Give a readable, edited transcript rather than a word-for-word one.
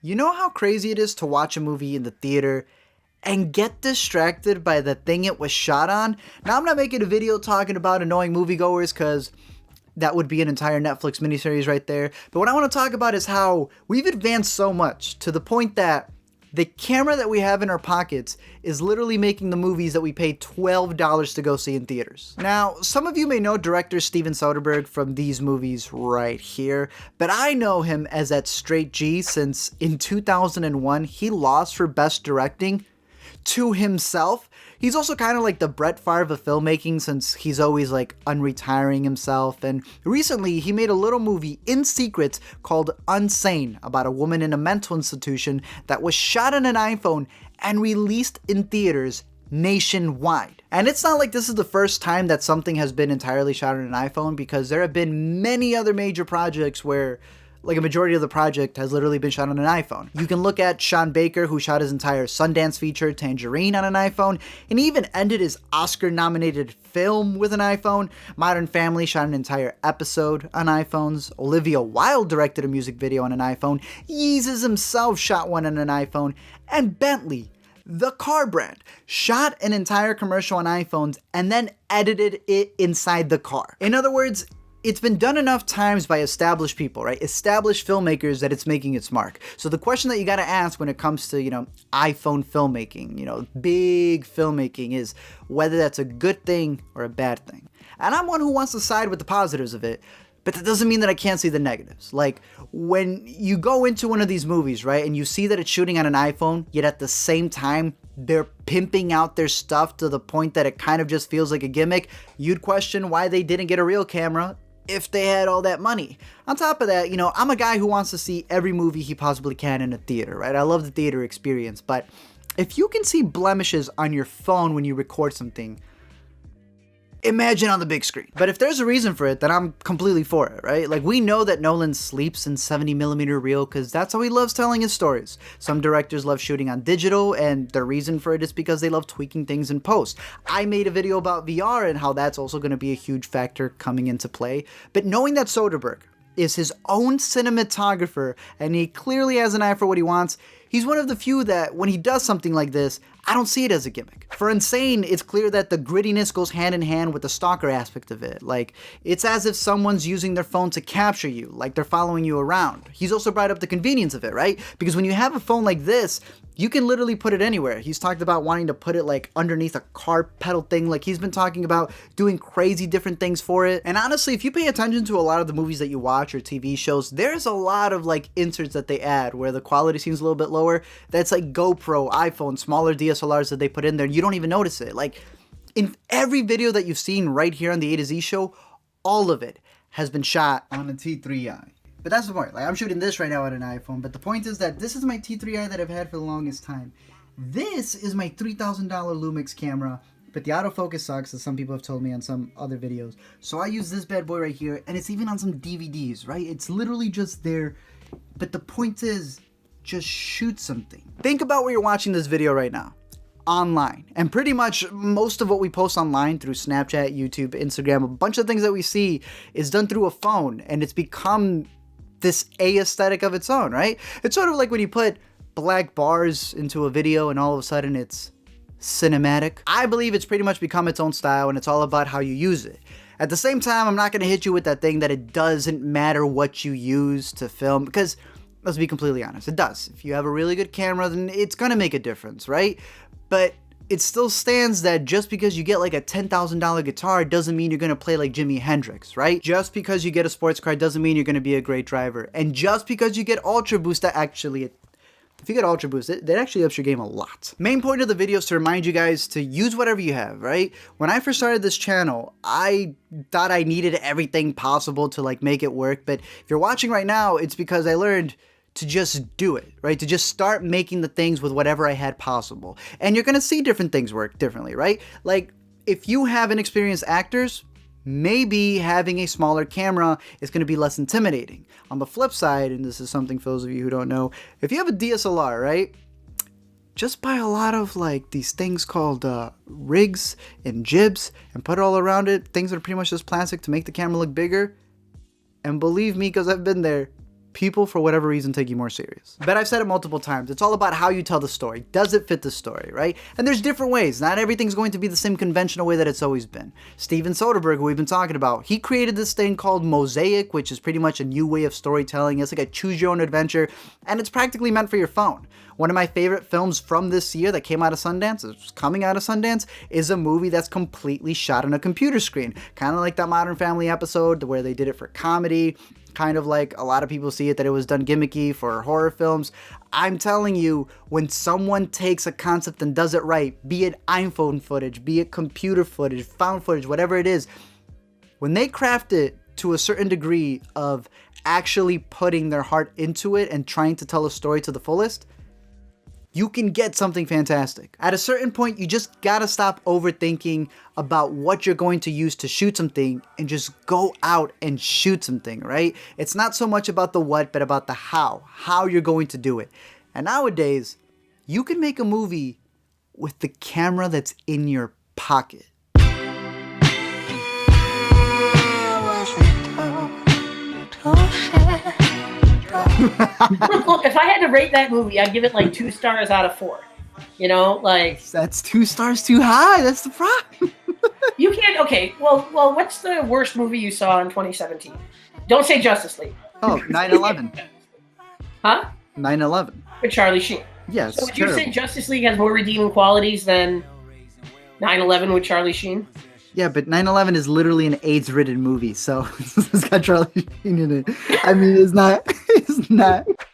You know how crazy it is to watch a movie in the theater and get distracted by the thing it was shot on? Now, I'm not making a video talking about annoying moviegoers because that would be an entire Netflix miniseries right there. But what I want to talk about is how we've advanced so much to the point that the camera that we have in our pockets is literally making the movies that we paid $12 to go see in theaters. Now, some of you may know director Steven Soderbergh from these movies right here, but I know him as that straight G since in 2001 he lost for Best Directing to himself. He's also kind of like the Brett Favre of filmmaking since he's always like unretiring himself, and recently he made a little movie in secret called UNSANE about a woman in a mental institution that was shot on an iPhone and released in theaters nationwide. And it's not like this is the first time that something has been entirely shot on an iPhone, because there have been many other major projects where like a majority of the project has literally been shot on an iPhone. You can look at Sean Baker, who shot his entire Sundance feature, Tangerine, on an iPhone, and he even ended his Oscar-nominated film with an iPhone. Modern Family shot an entire episode on iPhones. Olivia Wilde directed a music video on an iPhone. Yeezus himself shot one on an iPhone. And Bentley, the car brand, shot an entire commercial on iPhones and then edited it inside the car. In other words, it's been done enough times by established people, right? Established filmmakers that it's making its mark. So the question that you gotta ask when it comes to, iPhone filmmaking, big filmmaking, is whether that's a good thing or a bad thing. And I'm one who wants to side with the positives of it, but that doesn't mean that I can't see the negatives. Like, when you go into one of these movies, right, and you see that it's shooting on an iPhone, yet at the same time, they're pimping out their stuff to the point that it kind of just feels like a gimmick, you'd question why they didn't get a real camera if they had all that money. On top of that, I'm a guy who wants to see every movie he possibly can in a theater, right? I love the theater experience, but if you can see blemishes on your phone when you record something, imagine on the big screen. But if there's a reason for it, then I'm completely for it, right? Like, we know that Nolan sleeps in 70mm reel because that's how he loves telling his stories. Some directors love shooting on digital, and the reason for it is because they love tweaking things in post. I made a video about VR and how that's also going to be a huge factor coming into play. But knowing that Soderbergh is his own cinematographer and he clearly has an eye for what he wants, he's one of the few that when he does something like this, I don't see it as a gimmick. For UNSANE, it's clear that the grittiness goes hand in hand with the stalker aspect of it. Like, it's as if someone's using their phone to capture you, like they're following you around. He's also brought up the convenience of it, right? Because when you have a phone like this, you can literally put it anywhere. He's talked about wanting to put it like underneath a car pedal thing. Like, he's been talking about doing crazy different things for it. And honestly, if you pay attention to a lot of the movies that you watch or TV shows, there's a lot of like inserts that they add where the quality seems a little bit lower. That's like GoPro, iPhone, smaller DSLRs that they put in there. You don't even notice it. Like, in every video that you've seen right here on the A to Z show, all of it has been shot on a T3i. But that's the point. Like, I'm shooting this right now on an iPhone, but the point is that this is my T3i that I've had for the longest time. This is my $3,000 Lumix camera, but the autofocus sucks, as some people have told me on some other videos. So I use this bad boy right here, and it's even on some DVDs, right? It's literally just there. But the point is, just shoot something. Think about where you're watching this video right now. Online. And pretty much most of what we post online through Snapchat, YouTube, Instagram, a bunch of things that we see is done through a phone, and it's become this aesthetic of its own, right? It's sort of like when you put black bars into a video and all of a sudden it's cinematic. I believe it's pretty much become its own style, and it's all about how you use it. At the same time, I'm not going to hit you with that thing that it doesn't matter what you use to film, because let's be completely honest, it does. If you have a really good camera, then it's going to make a difference, right? But it still stands that just because you get like a $10,000 guitar doesn't mean you're going to play like Jimi Hendrix, right? Just because you get a sports car doesn't mean you're going to be a great driver. And just because you get Ultra Boost, if you get Ultra Boost, that actually ups your game a lot. Main point of the video is to remind you guys to use whatever you have, right? When I first started this channel, I thought I needed everything possible to like make it work. But if you're watching right now, it's because I learned to just do it, right? To just start making the things with whatever I had possible. And you're gonna see different things work differently, right? Like, if you have inexperienced actors, maybe having a smaller camera is gonna be less intimidating. On the flip side, and this is something for those of you who don't know, if you have a DSLR, right? Just buy a lot of like these things called rigs and jibs and put it all around it, things that are pretty much just plastic to make the camera look bigger. And believe me, because I've been there, people, for whatever reason, take you more serious. But I've said it multiple times. It's all about how you tell the story. Does it fit the story, right? And there's different ways. Not everything's going to be the same conventional way that it's always been. Steven Soderbergh, who we've been talking about, he created this thing called Mosaic, which is pretty much a new way of storytelling. It's like a choose your own adventure, and it's practically meant for your phone. One of my favorite films from this year that came out of Sundance, it's coming out of Sundance, is a movie that's completely shot on a computer screen. Kind of like that Modern Family episode where they did it for comedy. Kind of like a lot of people see it that it was done gimmicky for horror films. I'm telling you, when someone takes a concept and does it right, be it iPhone footage, be it computer footage, found footage, whatever it is, when they craft it to a certain degree of actually putting their heart into it and trying to tell a story to the fullest, you can get something fantastic. At a certain point, you just gotta stop overthinking about what you're going to use to shoot something and just go out and shoot something, right? It's not so much about the what, but about the how you're going to do it. And nowadays, you can make a movie with the camera that's in your pocket. Look, if I had to rate that movie, I'd give it like 2 stars out of 4. You know, like... That's 2 stars too high. That's the problem. You can't... Okay, well, what's the worst movie you saw in 2017? Don't say Justice League. Oh, 9/11. Huh? 9/11. With Charlie Sheen. Yes. So would you say Justice League has more redeeming qualities than 9/11 with Charlie Sheen? Yeah, but 9/11 is literally an AIDS-ridden movie, so it's got Charlie Sheen in it. I mean, it's not.